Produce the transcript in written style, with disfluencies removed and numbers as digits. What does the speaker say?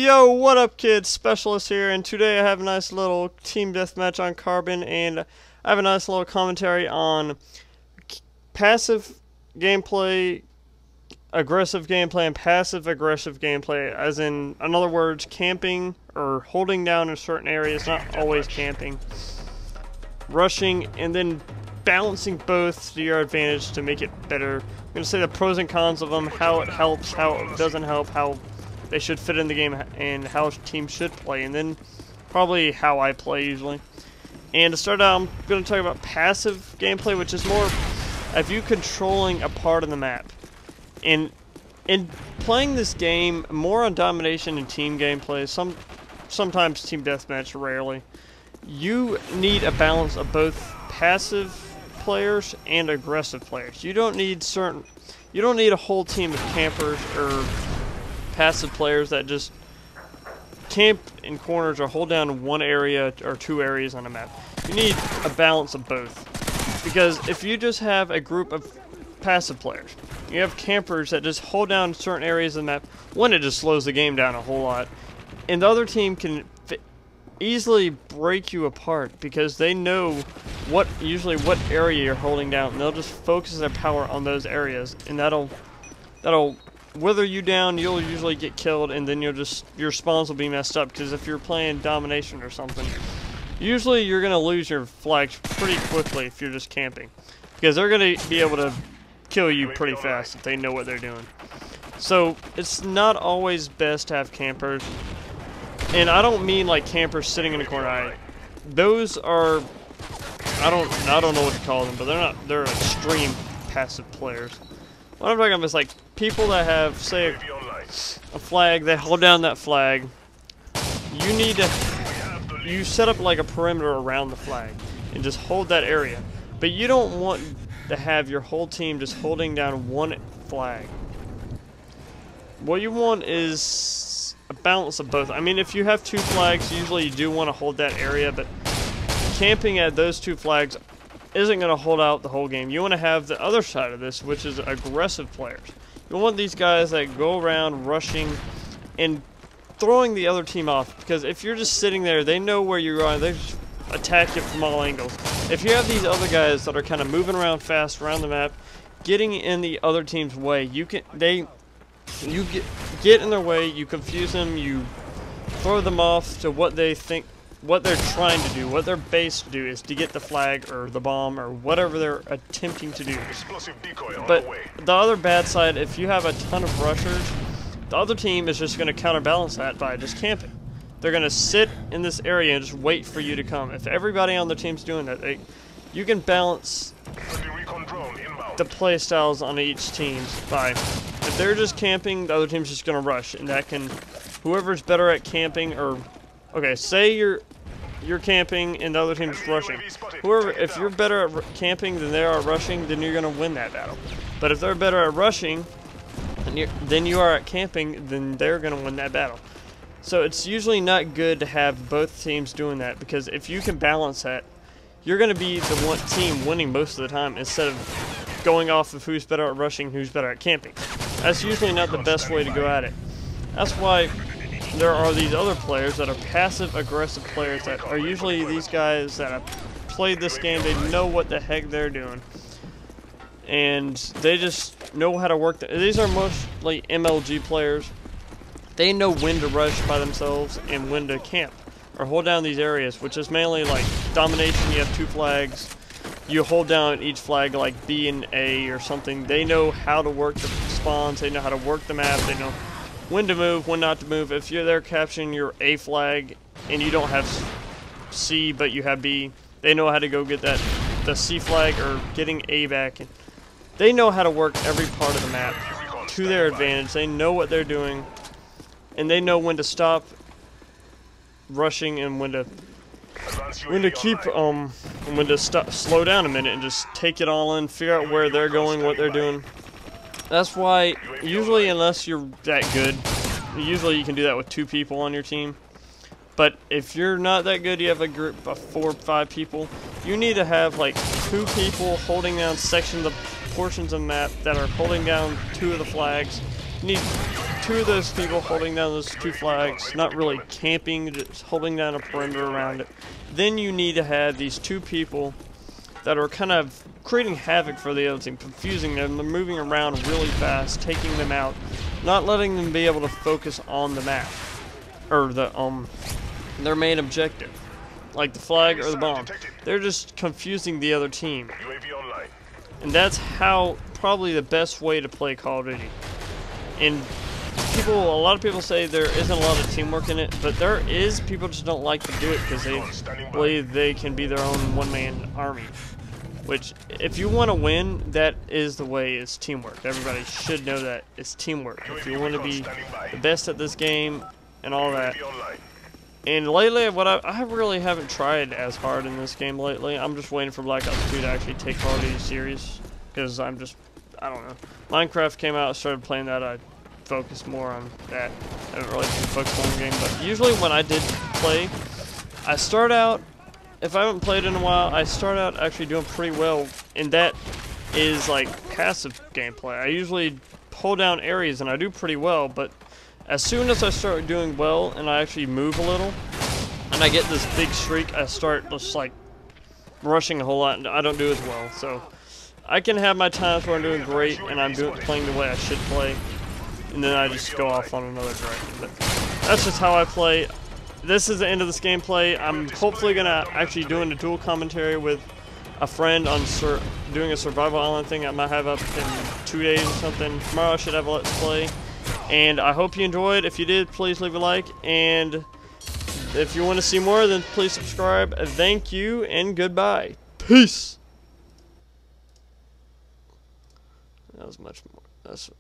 Yo, what up kids, Specialist here, and today I have a nice little team deathmatch on Carbon, and I have a nice little commentary on passive gameplay, aggressive gameplay, and passive aggressive gameplay, as in other words, camping or holding down in certain areas, not always camping, rushing, and then balancing both to your advantage to make it better. I'm going to say the pros and cons of them, how it helps, how it doesn't help, how they should fit in the game, and how teams should play, and then probably how I play usually. And to start out, I'm going to talk about passive gameplay, which is more of you controlling a part of the map. And in playing this game, more on domination and team gameplay, sometimes team deathmatch, rarely, you need a balance of both passive players and aggressive players. You don't need a whole team of campers or passive players that just camp in corners or hold down one area or two areas on a map. You need a balance of both, because if you just have a group of passive players, you have campers that just hold down certain areas of the map, one, it just slows the game down a whole lot, and the other team can easily break you apart because they know usually what area you're holding down, and they'll just focus their power on those areas, and that'll wither you down. You'll usually get killed, and then your spawns will be messed up, because if you're playing domination or something, usually you're gonna lose your flags pretty quickly if you're just camping, because they're gonna be able to kill you pretty fast if they know what they're doing. So it's not always best to have campers, and I don't mean like campers sitting in a corner. Those are, I don't know what to call them, but they're extreme passive players. What I'm talking about is like people that have, say, a flag, they hold down that flag. You set up like a perimeter around the flag and just hold that area. But you don't want to have your whole team just holding down one flag. What you want is a balance of both. I mean, if you have two flags, usually you do want to hold that area, but camping at those two flags isn't going to hold out the whole game. You want to have the other side of this, which is aggressive players. You want these guys that go around rushing and throwing the other team off, because if you're just sitting there, they know where you are, they just attack you from all angles. If you have these other guys that are kind of moving around fast around the map, getting in the other team's way, you get in their way, you confuse them, you throw them off to what they think, what they're trying to do, what their base to do is to get the flag or the bomb or whatever they're attempting to do. But the other bad side, if you have a ton of rushers, the other team is just going to counterbalance that by just camping. They're going to sit in this area and just wait for you to come. If everybody on the team's doing that, you can balance the play styles on each team by, if they're just camping, the other team's just going to rush, and that can, whoever's better at camping, or okay, say you're camping and the other team's rushing. If you're better at camping than they are at rushing, then you're going to win that battle. But if they're better at rushing than you are at camping, then they're going to win that battle. So it's usually not good to have both teams doing that, because if you can balance that, you're going to be the one team winning most of the time, instead of going off of who's better at rushing, who's better at camping. That's usually not the best way to go at it. That's why there are these other players that are passive aggressive players, that are usually these guys that have played this game. They know what the heck they're doing, and they just know how to work. These are mostly MLG players. They know when to rush by themselves and when to camp or hold down these areas, which is mainly like domination. You have two flags, you hold down each flag like B and A or something. They know how to work the spawns, they know how to work the map, they know when to move, when not to move. If you're there capturing your A flag and you don't have C but you have B, they know how to go get the C flag or getting A back. And they know how to work every part of the map to their advantage. They know what they're doing, and they know when to stop rushing and when to slow down a minute and just take it all in, figure out where they're going, what they're doing. That's why, usually, unless you're that good, usually you can do that with 2 people on your team. But if you're not that good, you have a group of 4 or 5 people, you need to have like 2 people holding down portions of the map that are holding down 2 of the flags. You need two of those people holding down those two flags, not really camping, just holding down a perimeter around it. Then you need to have these two people that are kind of creating havoc for the other team, confusing them. They're moving around really fast, taking them out, not letting them be able to focus on the map or their main objective, like the flag or the bomb. They're just confusing the other team, and that's how probably the best way to play Call of Duty. And a lot of people say there isn't a lot of teamwork in it, but there is. People just don't like to do it because they believe they can be their own one-man army. Which, if you want to win, that is the way, is teamwork. Everybody should know that it's teamwork. If you want to be the best at this game and all that. And lately, I really haven't tried as hard in this game lately. I'm just waiting for Black Ops 2 to actually take Call of Duty serious. Because I don't know. Minecraft came out, I started playing that, I focused more on that. I haven't really been focused on the game, but usually when I did play, I start out, if I haven't played in a while, I start out actually doing pretty well, and that is like passive gameplay. I usually pull down areas and I do pretty well, but as soon as I start doing well and I actually move a little, and I get this big streak, I start just like rushing a whole lot, and I don't do as well. So I can have my times where I'm doing great and I'm playing the way I should play, and then I just go off on another direction. But that's just how I play. This is the end of this gameplay. I'm hopefully gonna actually doing a dual commentary with a friend on doing a survival island thing I might have up in 2 days or something. Tomorrow I should have a let's play. And I hope you enjoyed. If you did, please leave a like. And if you want to see more, then please subscribe. Thank you and goodbye. Peace. That was much more. That was